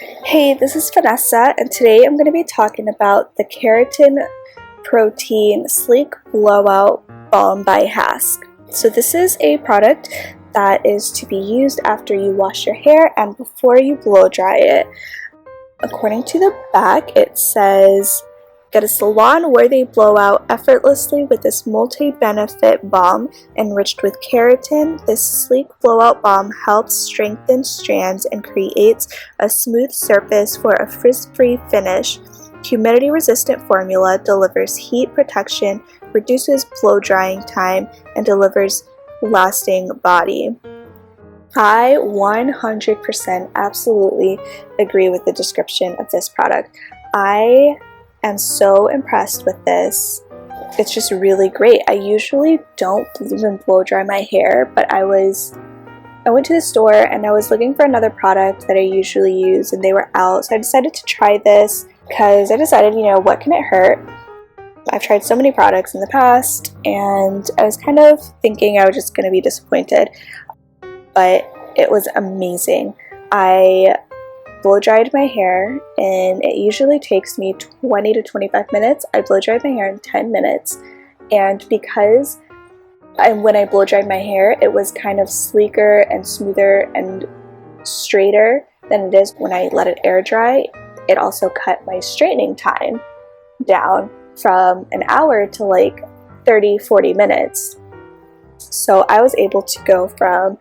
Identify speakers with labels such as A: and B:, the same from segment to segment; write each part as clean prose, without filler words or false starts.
A: Hey, this is Vanessa, and today I'm going to be talking about the Keratin Protein Sleek Blowout Balm by Hask. So this is a product that is to be used after you wash your hair and before you blow dry it. According to the back, it says, get a salon where they blow out effortlessly with this multi-benefit balm enriched with keratin. This sleek blowout balm helps strengthen strands and creates a smooth surface for a frizz-free finish. Humidity-resistant formula delivers heat protection, reduces blow drying time, and delivers lasting body. I 100% absolutely agree with the description of this product. I am so impressed with this. It's just really great. I usually don't even blow dry my hair, but I went to the store and I was looking for another product that I usually use and they were out, so I decided to try this because I decided, what can it hurt? I've tried so many products in the past and I was kind of thinking I was just going to be disappointed, but it was amazing. I blow dried my hair and it usually takes me 20 to 25 minutes. I blow dried my hair in 10 minutes, and because when I blow dried my hair it was kind of sleeker and smoother and straighter than it is when I let it air dry, it also cut my straightening time down from an hour to like 30-40 minutes. So I was able to go from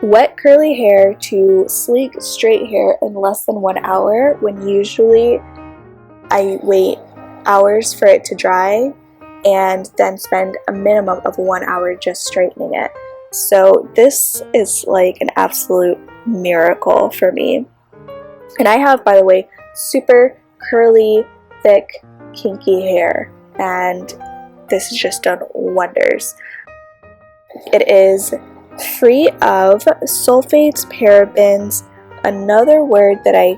A: wet curly hair to sleek straight hair in less than 1 hour, when usually I wait hours for it to dry and then spend a minimum of 1 hour just straightening it. So this is like an absolute miracle for me. And I have, by the way, super curly, thick, kinky hair, and this has just done wonders. It is free of sulfates, parabens, another word that I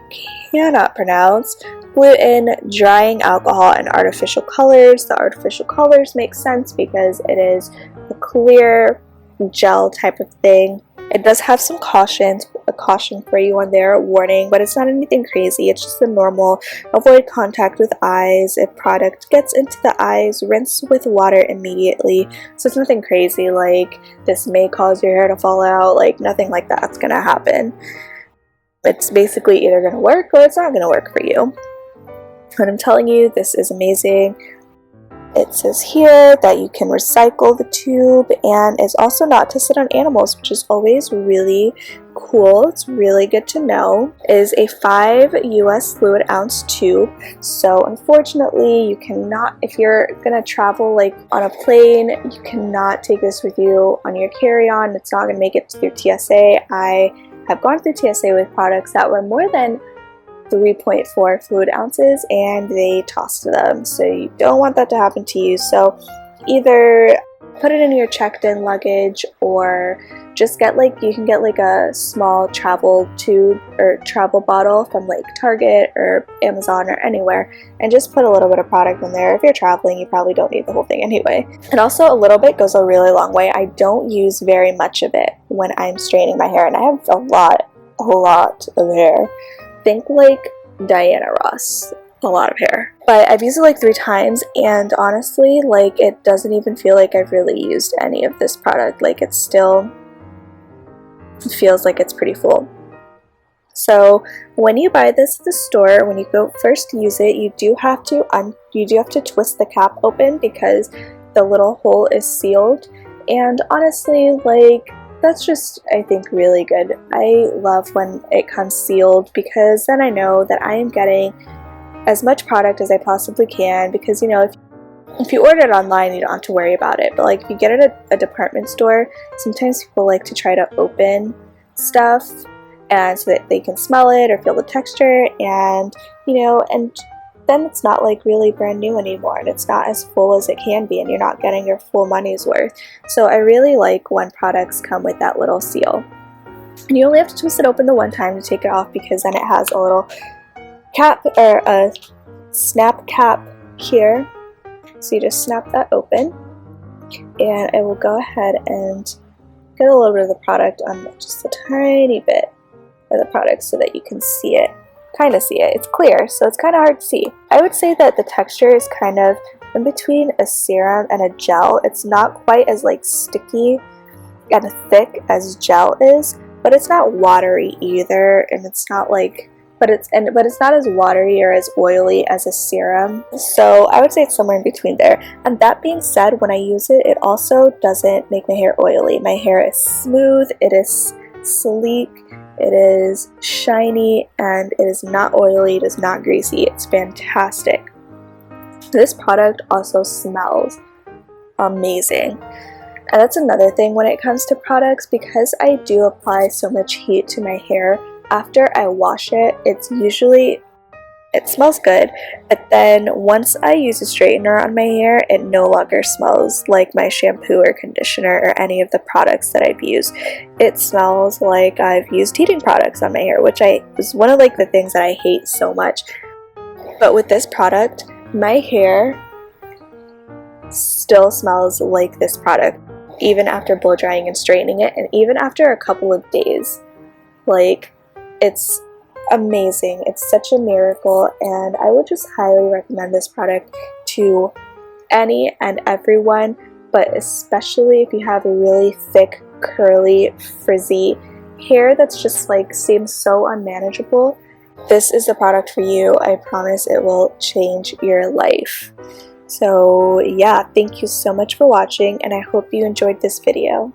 A: cannot pronounce, gluten, drying alcohol, and artificial colors. The artificial colors make sense because it is a clear gel type of thing. It does have some cautions, a caution for you on there, warning, but it's not anything crazy. It's just the normal, avoid contact with eyes. If product gets into the eyes, rinse with water immediately. So it's nothing crazy like this may cause your hair to fall out, like nothing like that's gonna happen. It's basically either gonna work or it's not gonna work for you. But I'm telling you, this is amazing. It says here that you can recycle the tube and is also not tested on animals, which is always really cool. It's really good to know. It is a 5 US fluid ounce tube, so unfortunately you cannot, if you're gonna travel like on a plane, you cannot take this with you on your carry-on. It's not gonna make it through TSA. I have gone through TSA with products that were more than 3.4 fluid ounces and they tossed them, so you don't want that to happen to you. So either put it in your checked-in luggage or just get you can get like a small travel tube or travel bottle from like Target or Amazon or anywhere, and just put a little bit of product in there. If you're traveling, you probably don't need the whole thing anyway. And also a little bit goes a really long way. I don't use very much of it when I'm straightening my hair, and I have a lot of hair. Think like Diana Ross, a lot of hair. But I've used it like 3 times, and honestly, like, it doesn't even feel like I've really used any of this product. Like, it still feels like it's pretty full. So when you buy this at the store, when you go first use it, you do have to twist the cap open because the little hole is sealed. And honestly, like, that's just, I think, really good. I love when it comes sealed because then I know that I am getting as much product as I possibly can, because if you order it online you don't have to worry about it, but like if you get it at a department store, sometimes people like to try to open stuff and so that they can smell it or feel the texture, and and then it's not like really brand new anymore and it's not as full as it can be and you're not getting your full money's worth. So I really like when products come with that little seal. And you only have to twist it open the one time to take it off, because then it has a little cap or a snap cap here. So you just snap that open, and I will go ahead and get a little bit of the product on just a tiny bit of the product so that you can see it kind of see it. It's clear, so it's kind of hard to see. I would say that the texture is kind of in between a serum and a gel. It's not quite as like sticky and thick as gel is, but it's not watery either, and it's not like but it's not as watery or as oily as a serum. So I would say it's somewhere in between there. And that being said, when I use it, it also doesn't make my hair oily. My hair is smooth, it is sleek, it is shiny, and it is not oily, it is not greasy. It's fantastic. This product also smells amazing. And that's another thing when it comes to products, because I do apply so much heat to my hair, after I wash it, it smells good, but then once I use a straightener on my hair, it no longer smells like my shampoo or conditioner or any of the products that I've used. It smells like I've used heating products on my hair, which is one of like the things that I hate so much. But with this product, my hair still smells like this product, even after blow drying and straightening it, and even after a couple of days. Like, it's amazing. It's such a miracle, and I would just highly recommend this product to any and everyone, but especially if you have a really thick, curly, frizzy hair that's just like seems so unmanageable. This is the product for you. I promise it will change your life. So yeah, thank you so much for watching, and I hope you enjoyed this video.